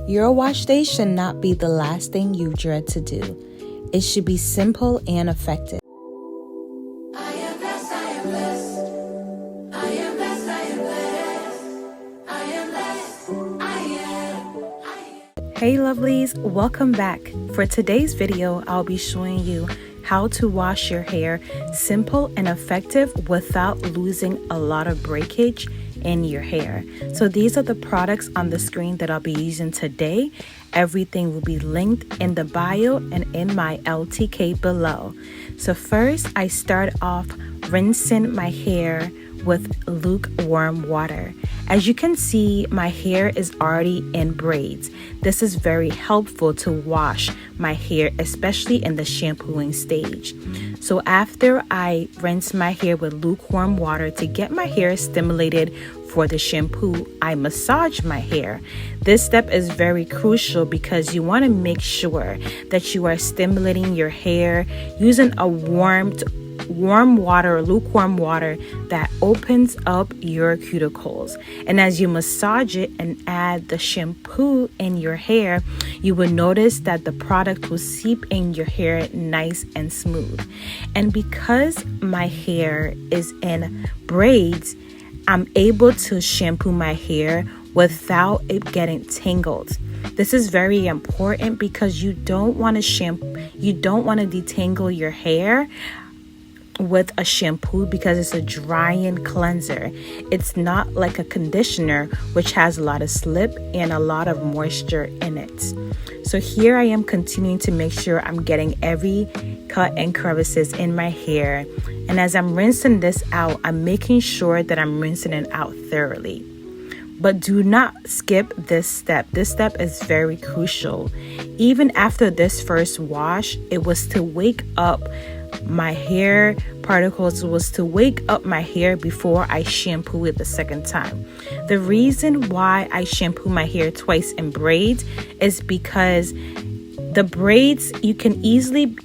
Your wash day should not be the last thing you dread to do. It should be simple and effective. I am blessed, I am blessed. I am blessed, I am blessed. I am blessed, I am. Hey lovelies, welcome back. For today's video, I'll be showing you how to wash your hair simple and effective without losing a lot of breakage in your hair. So these are the products on the screen that I'll be using today. Everything will be linked in the bio and in my LTK below. So first, I start off rinsing my hair with lukewarm water. As you can see, my hair is already in braids. This is very helpful to wash my hair, especially in the shampooing stage. So after I rinse my hair with lukewarm water to get my hair stimulated for the shampoo, I massage my hair. This step is very crucial because you want to make sure that you are stimulating your hair using a warm water, lukewarm water that opens up your cuticles. And as you massage it and add the shampoo in your hair, you will notice that the product will seep in your hair nice and smooth. And because my hair is in braids, I'm able to shampoo my hair without it getting tangled. This is very important because you don't want to detangle your hair with a shampoo because it's a drying cleanser. It's not like a conditioner, which has a lot of slip and a lot of moisture in it. So here I am continuing to make sure I'm getting every cut and crevices in my hair. And as I'm rinsing this out, I'm making sure that I'm rinsing it out thoroughly. But do not skip this step. This step is very crucial. Even after this first wash, it was to wake up my hair particles, was to wake up my hair before I shampoo it the second time. The reason why I shampoo my hair twice in braids is because the braids, you can easily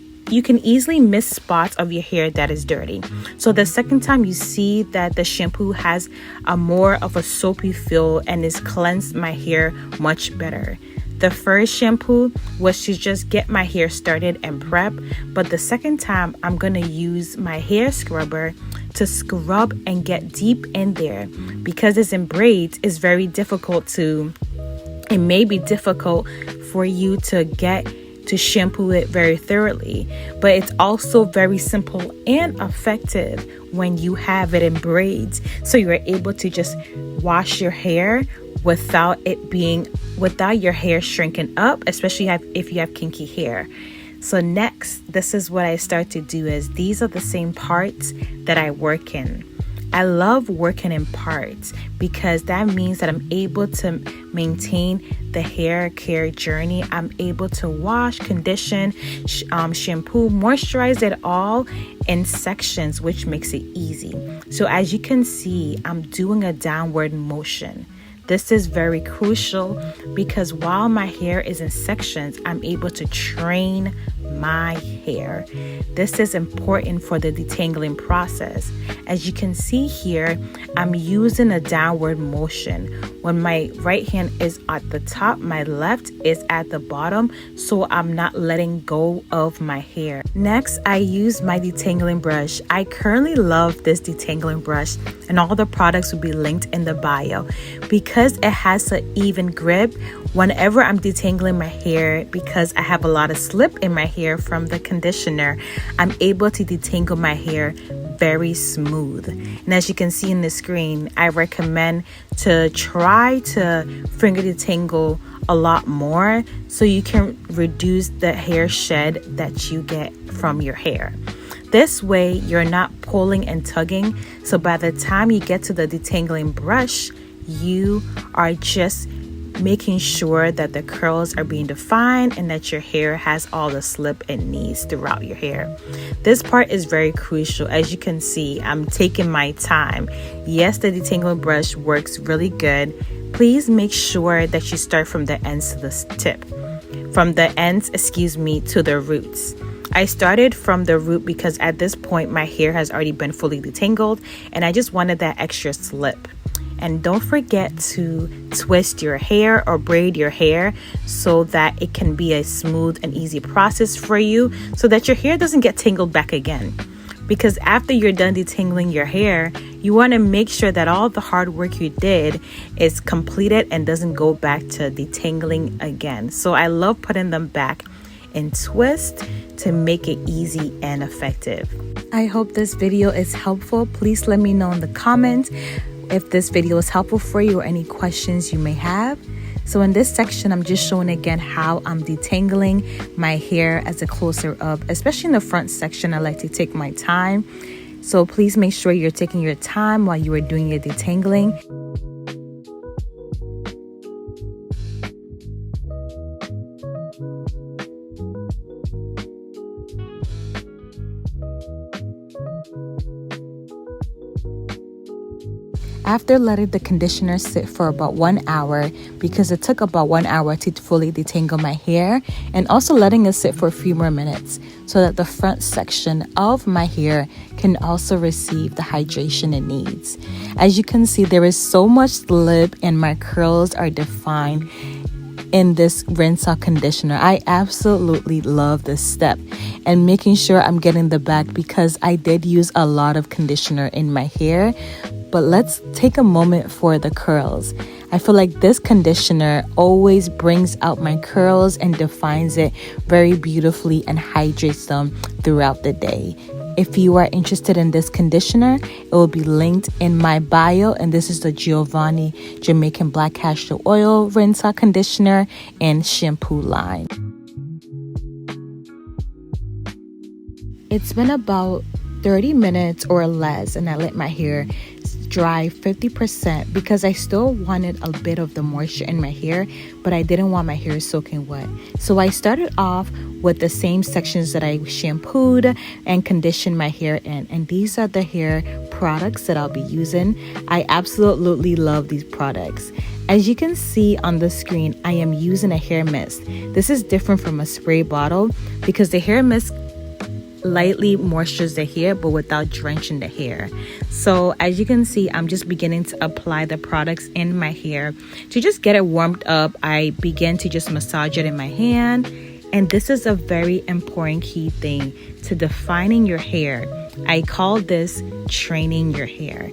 miss spots of your hair that is dirty. So the second time you see that the shampoo has a more of a soapy feel and is cleansed my hair much better. The first shampoo was to just get my hair started and prep, but the second time I'm going to use my hair scrubber to scrub and get deep in there. Because it's in braids, it's very difficult it may be difficult for you to get to shampoo it very thoroughly, but it's also very simple and effective when you have it in braids. So you're able to just wash your hair without your hair shrinking up, especially if you have kinky hair. So next, this is what I start to do is these are the same parts that I work in. I love working in parts because that means that I'm able to maintain the hair care journey. I'm able to wash, condition, shampoo, moisturize it all in sections, which makes it easy. So as you can see, I'm doing a downward motion. This is very crucial because while my hair is in sections, I'm able to train my hair. This is important for the detangling process. As you can see here, I'm using a downward motion. When my right hand is at the top, my left is at the bottom, so I'm not letting go of my hair. Next, I use my detangling brush. I currently love this detangling brush, and all the products will be linked in the bio. Because it has an even grip, whenever I'm detangling my hair, because I have a lot of slip in my hair from the conditioner, I'm able to detangle my hair very smooth. And as you can see in the screen, I recommend to try to finger detangle a lot more so you can reduce the hair shed that you get from your hair. This way you're not pulling and tugging, so by the time you get to the detangling brush, you are just making sure that the curls are being defined and that your hair has all the slip it needs throughout your hair. This part is very crucial. As you can see, I'm taking my time. Yes, the detangling brush works really good. Please make sure that you start from the ends to the tip. From the ends, to the roots. I started from the root because at this point my hair has already been fully detangled and I just wanted that extra slip. And don't forget to twist your hair or braid your hair so that it can be a smooth and easy process for you, so that your hair doesn't get tangled back again. Because after you're done detangling your hair, you want to make sure that all the hard work you did is completed and doesn't go back to detangling again. So I love putting them back in twist to make it easy and effective. I hope this video is helpful. Please let me know in the comments if this video is helpful for you or any questions you may have. So in this section, I'm just showing again how I'm detangling my hair as a closer up, especially in the front section. I like to take my time. So please make sure you're taking your time while you are doing your detangling. After letting the conditioner sit for about 1 hour, because it took about 1 hour to fully detangle my hair, and also letting it sit for a few more minutes so that the front section of my hair can also receive the hydration it needs. As you can see, there is so much slip and my curls are defined in this rinse out conditioner. I absolutely love this step, and making sure I'm getting the back because I did use a lot of conditioner in my hair. But let's take a moment for the curls. I feel like this conditioner always brings out my curls and defines it very beautifully and hydrates them throughout the day. If you are interested in this conditioner, it will be linked in my bio, and this is the Giovanni Jamaican Black Castor Oil Rinse Out Conditioner and Shampoo line. It's been about 30 minutes or less, and I let my hair dry 50% because I still wanted a bit of the moisture in my hair, but I didn't want my hair soaking wet. So I started off with the same sections that I shampooed and conditioned my hair in, and these are the hair products that I'll be using. I absolutely love these products. As you can see on the screen, I am using a hair mist. This is different from a spray bottle because the hair mist lightly moisturize the hair but without drenching the hair. So as you can see, I'm just beginning to apply the products in my hair. To just get it warmed up, I begin to just massage it in my hand. And this is a very important key thing to defining your hair. I call this training your hair.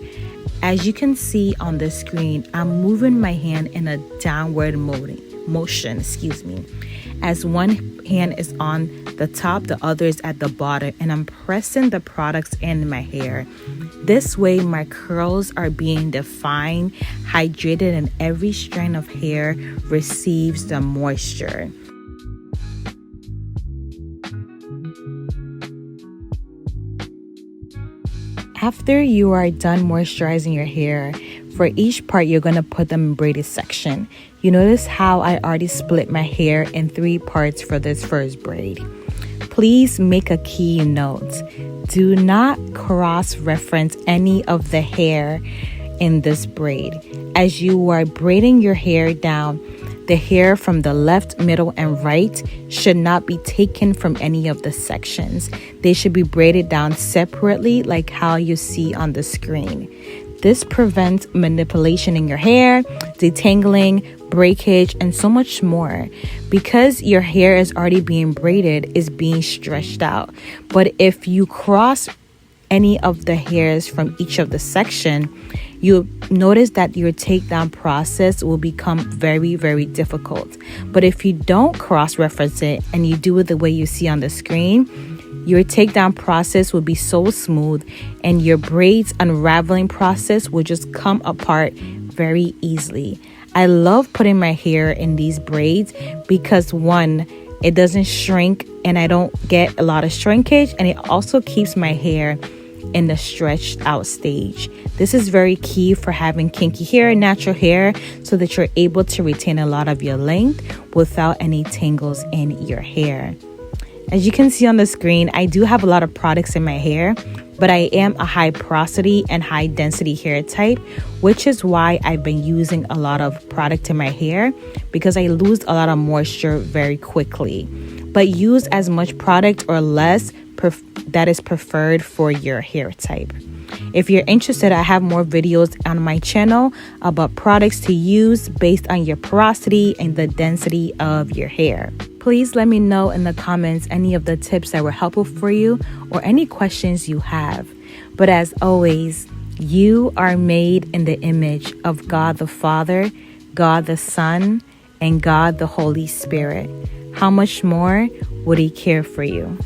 As you can see on the screen, I'm moving my hand in a downward motion, as one hand is on the top, the other is at the bottom, and I'm pressing the products in my hair. This way my curls are being defined, hydrated, and every strand of hair receives the moisture. After you are done moisturizing your hair, for each part you're going to put them in braided section. You notice how I already split my hair in 3 parts for this first braid. Please make a key note. Do not cross-reference any of the hair in this braid. As you are braiding your hair down, the hair from the left, middle, and right should not be taken from any of the sections. They should be braided down separately like how you see on the screen. This prevents manipulation in your hair, detangling, breakage, and so much more. Because your hair is already being braided, it's being stretched out. But if you cross any of the hairs from each of the section, you'll notice that your takedown process will become very, very difficult. But if you don't cross-reference it and you do it the way you see on the screen, your takedown process will be so smooth and your braids unraveling process will just come apart very easily. I love putting my hair in these braids because 1, it doesn't shrink and I don't get a lot of shrinkage, and it also keeps my hair in the stretched out stage. This is very key for having kinky hair, natural hair, so that you're able to retain a lot of your length without any tangles in your hair. As you can see on the screen, I do have a lot of products in my hair, but I am a high porosity and high density hair type, which is why I've been using a lot of product in my hair because I lose a lot of moisture very quickly. But use as much product or less that is preferred for your hair type. If you're interested, I have more videos on my channel about products to use based on your porosity and the density of your hair. Please let me know in the comments any of the tips that were helpful for you or any questions you have. But as always, you are made in the image of God the Father, God the Son, and God the Holy Spirit. How much more would He care for you?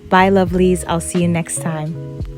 Bye, lovelies. I'll see you next time.